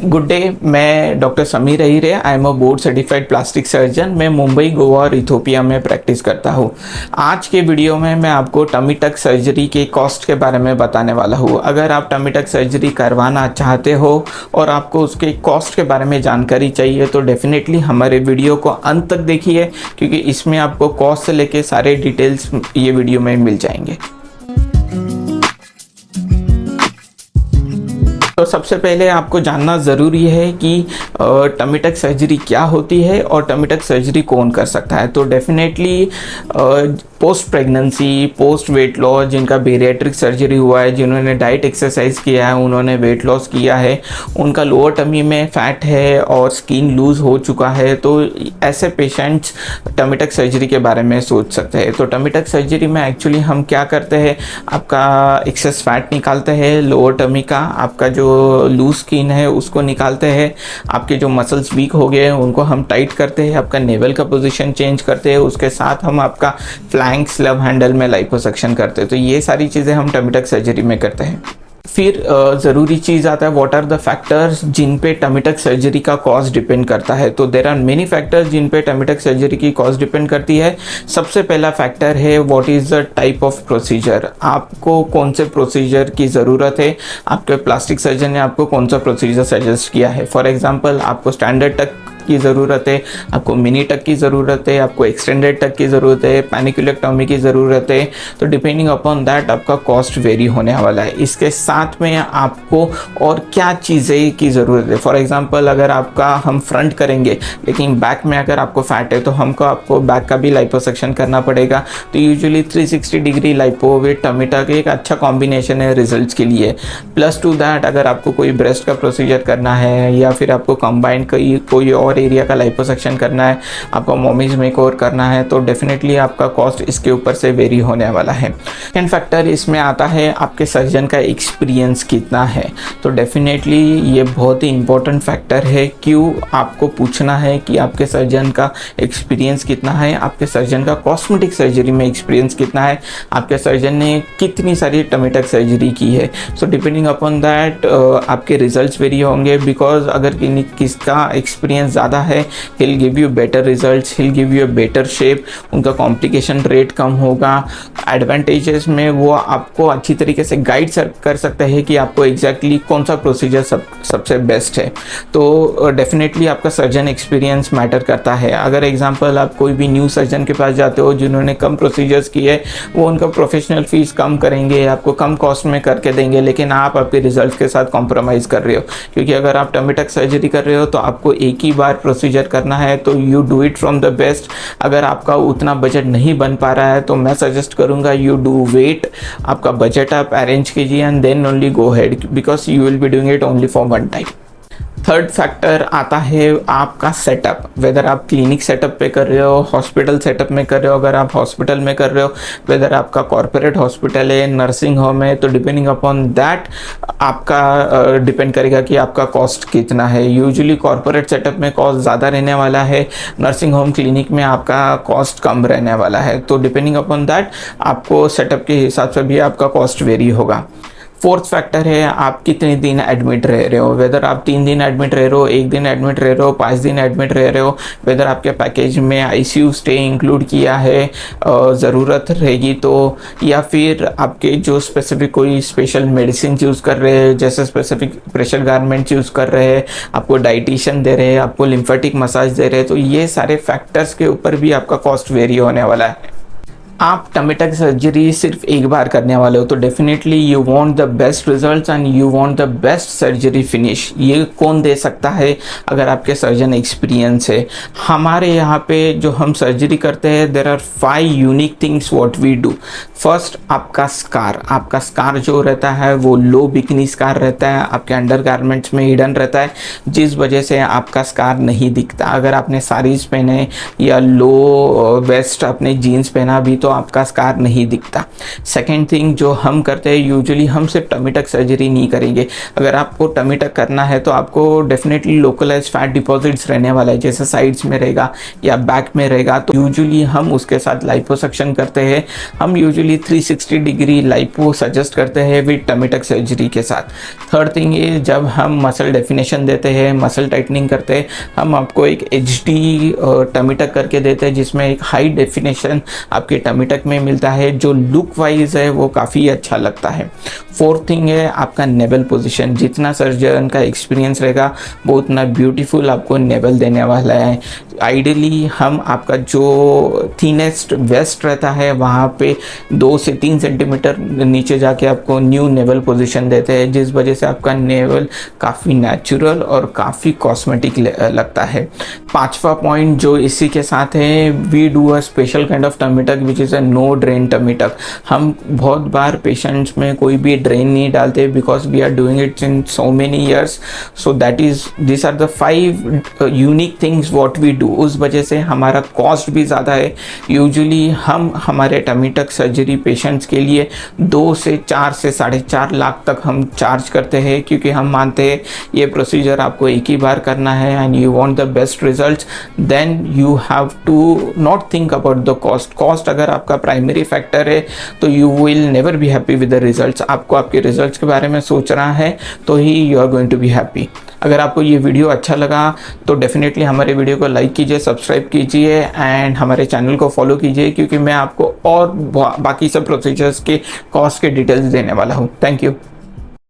Good day. मैं doctor Sameer Ahire, I am a board certified plastic surgeon. मैं मुंबई, गोवा और Ethiopia में प्रैक्टिस करता हूँ। आज के वीडियो में मैं आपको टमी टक सर्जरी के कॉस्ट के बारे में बताने वाला हूँ। अगर आप टमी टक सर्जरी करवाना चाहते हो और आपको उसके कॉस्ट के बारे में जानकारी चाहिए तो डेफिनेटली हमारे वीडियो को अंत तक देखिए, क्योंकि इसमें आपको कॉस्ट से लेके सारे डिटेल्स ये वीडियो में मिल जाएंगे। तो सबसे पहले आपको जानना ज़रूरी है कि टमी टक सर्जरी क्या होती है और टमी टक सर्जरी कौन कर सकता है। तो definitely post pregnancy, post weight loss, जिनका बेरिएट्रिक सर्जरी हुआ है, जिन्होंने डाइट एक्सरसाइज किया है, उन्होंने वेट लॉस किया है, उनका लोअर टमी में फैट है और स्किन लूज हो चुका है, तो ऐसे पेशेंट्स टमी टक सर्जरी के बारे में सोच सकते हैं। तो टमी टक सर्जरी में एक्चुअली हम क्या करते हैं, आपका एक्सेस फैट निकालते हैं लोअर टमी का, आपका जो लूज स्किन है उसको निकालते हैं, आपके जो मसल्स वीक हो गए हैं उनको हम टाइट करते हैं, आपका नेवल का पोजीशन चेंज करते हैं, उसके साथ हम आपका फ्लैंक स्लब हैंडल में लाइपोसक्शन करते हैं। तो ये सारी चीज़ें हम टमी टक सर्जरी में करते हैं। फिर ज़रूरी चीज़ आता है, व्हाट आर द फैक्टर्स जिन पे टमी टक सर्जरी का कॉस्ट डिपेंड करता है। तो देर आर मेनी फैक्टर्स जिन पे टमी टक सर्जरी की कॉस्ट डिपेंड करती है। सबसे पहला फैक्टर है what is the type of procedure, आपको कौन से प्रोसीजर की ज़रूरत है, आपके प्लास्टिक सर्जन ने आपको कौन सा प्रोसीजर सजेस्ट किया है। फॉर एग्जाम्पल, आपको स्टैंडर्ड टक की ज़रूरत है, आपको मिनी टक की ज़रूरत है, आपको एक्सटेंडेड टक की ज़रूरत है, पैनिकुलेक्टोमी की ज़रूरत है। तो डिपेंडिंग अपॉन दैट आपका कॉस्ट वेरी होने वाला है। इसके साथ में आपको और क्या चीज़ें की ज़रूरत है। फॉर एग्जांपल, अगर आपका हम फ्रंट करेंगे लेकिन बैक में अगर आपको फैट है तो आपको बैक का भी लाइपोसक्शन करना पड़ेगा। तो usually 360 degree lipo with tummy tuck एक अच्छा कॉम्बिनेशन है रिजल्ट्स के लिए। प्लस टू दैट, अगर आपको कोई ब्रेस्ट का प्रोसीजर करना है या फिर आपको कंबाइंड कोई और एरिया का लाइपोसक्शन करना है, आपको मोमीज मेकओवर करना है, तो डेफिनेटली आपका कॉस्ट इसके ऊपर से वेरी होने वाला है। सेकंड फैक्टर इसमें आता है आपके सर्जन का एक्सपीरियंस कितना है। तो डेफिनेटली ये बहुत ही इंपॉर्टेंट फैक्टर है। क्यों आपको पूछना है कि आपके सर्जन का एक्सपीरियंस कितना है, आपके सर्जन का कॉस्मेटिक सर्जरी में एक्सपीरियंस कितना है, आपके सर्जन ने कितनी सारी टमी टक सर्जरी की है। सो डिपेंडिंग अपॉन दैट आपके रिजल्ट्स वेरी होंगे। बिकॉज अगर किसका एक्सपीरियंस ज़्यादा है, he'll give you better results, he'll give you a better shape, उनका कॉम्प्लिकेशन रेट कम होगा। एडवांटेजेस में वो आपको अच्छी तरीके से गाइड कर सकते हैं कि आपको एग्जैक्टली कौन सा प्रोसीजर सबसे बेस्ट है। तो डेफिनेटली आपका सर्जन एक्सपीरियंस मैटर करता है। अगर एग्जांपल आप कोई भी न्यू सर्जन के पास जाते हो जिन्होंने कम प्रोसीजर्स किए, वो उनका प्रोफेशनल फीस कम करेंगे, आपको कम कॉस्ट में करके देंगे, लेकिन आप आपके रिजल्ट के साथ कॉम्प्रोमाइज़ कर रहे हो। क्योंकि अगर आप टमी टक सर्जरी कर रहे हो तो आपको एक ही बार प्रोसीजर करना है, तो you do it from the best. अगर आपका उतना बजट नहीं बन पा रहा है तो मैं सजेस्ट करूंगा यू डू वेट, आपका बजट आप अरेंज कीजिए and then only go head, because you will be doing it only for one time. Third factor आता है आपका सेटअप, वेदर आप क्लिनिक सेटअप पे कर रहे हो, हॉस्पिटल सेटअप में कर रहे हो। अगर आप हॉस्पिटल में कर रहे हो, वेदर आपका कॉर्पोरेट हॉस्पिटल है, नर्सिंग होम है, तो डिपेंडिंग अपॉन दैट आपका डिपेंड करेगा कि आपका कॉस्ट कितना है। यूजुअली कॉर्पोरेट सेटअप में कॉस्ट ज़्यादा रहने वाला है, नर्सिंग होम क्लिनिक में आपका कॉस्ट कम रहने वाला है। तो डिपेंडिंग अपॉन दैट आपको सेटअप के हिसाब से भी आपका कॉस्ट वेरी होगा। फोर्थ फैक्टर है आप कितने दिन एडमिट रह रहे हो, वेदर आप 3 दिन एडमिट रह रहे हो, 1 दिन एडमिट रह रहे हो, 5 दिन एडमिट रह रहे हो, वेदर आपके पैकेज में आईसीयू स्टे इंक्लूड किया है, ज़रूरत रहेगी तो, या फिर आपके जो स्पेसिफिक कोई स्पेशल मेडिसिन यूज़ कर रहे हैं, जैसे स्पेसिफिक प्रेशर गारमेंट यूज़ कर रहे हैं, आपको डाइटिशियन दे रहे हैं, आपको लिम्फेटिक मसाज दे रहे हैं, तो ये सारे फैक्टर्स के ऊपर भी आपका कॉस्ट वेरी होने वाला है। आप टमी टक सर्जरी सिर्फ एक बार करने वाले हो तो definitely you want the best results and you want the best surgery finish. ये कौन दे सकता है? अगर आपके सर्जन एक्सपीरियंस है। हमारे यहाँ पे जो हम सर्जरी करते हैं, there are 5 unique things what we do. First, आपका स्कार जो रहता है वो लो बिकनी स्कार रहता है, आपके अंडर गारमेंट्स में हिडन रहता है, जिस वजह से आपका स्कार नहीं दिखता। अगर आपने साड़ीज पहने या लो वेस्ट आपने जीन्स पहना भी तो आपका स्कार नहीं दिखता। सेकेंड थिंग जो हम करते हैं, यूजुअली हम सिर्फ टमी टक सर्जरी नहीं करेंगे। अगर आपको टमी टक करना है तो आपको डेफिनेटली लोकलाइज फैट डिपॉजिट्स रहने वाला है, जैसे साइड्स में रहेगा या बैक में रहेगा, तो यूजुअली हम उसके साथ लाइपोसक्शन करते हैं। हम यूजुअली 360 डिग्री लाइपो सजेस्ट करते हैं विद टमी टक सर्जरी के साथ। थर्ड थिंग ये, जब हम मसल डेफिनेशन देते हैं, मसल टाइटनिंग करते हैं, हम आपको एक HD टमी टक करके देते हैं, जिसमें एक हाई डेफिनेशन आपके टमी टक में मिलता है, जो लुक वाइज है वो काफ़ी अच्छा लगता है। फोर्थ थिंग है आपका नेवल पोजीशन। जितना सर्जन का एक्सपीरियंस रहेगा वो उतना ब्यूटीफुल आपको नेवल देने वाला है। आइडियली हम आपका जो थिनेस्ट वेस्ट रहता है वहाँ पे 2 से 3 सेंटीमीटर नीचे जाके आपको न्यू नेवल पोजीशन देते हैं, जिस वजह से आपका नेवल काफ़ी नेचुरल और काफ़ी कॉस्मेटिक लगता है। पांचवा पॉइंट जो इसी के साथ है, we do a special kind of tummy tuck which is a no drain tummy tuck. हम बहुत बार पेशेंट्स में कोई भी ड्रेन नहीं डालते, because we are doing it in so many years. So that is, this are the 5 unique things what we do. उस वजह से हमारा कॉस्ट भी ज़्यादा है। यूजुअली हम हमारे टमी टक सर्जरी पेशेंट्स के लिए 2 से 4 से 4.5 लाख तक हम चार्ज करते हैं, क्योंकि हम मानते हैं ये प्रोसीजर आपको एक ही बार करना है and you want the best results, then you have to not think about the cost. Cost अगर आपका प्राइमरी फैक्टर है तो you will never be happy with the results. आपको आपके रिजल्ट्स के बारे में सोचना है तो ही you are going to be happy. अगर आपको ये वीडियो अच्छा लगा तो डेफिनेटली हमारे वीडियो को लाइक कीजिए, सब्सक्राइब कीजिए एंड हमारे चैनल को फॉलो कीजिए, क्योंकि मैं आपको और बाकी सब प्रोसीजर्स के कॉस्ट के डिटेल्स देने वाला हूँ। Thank you.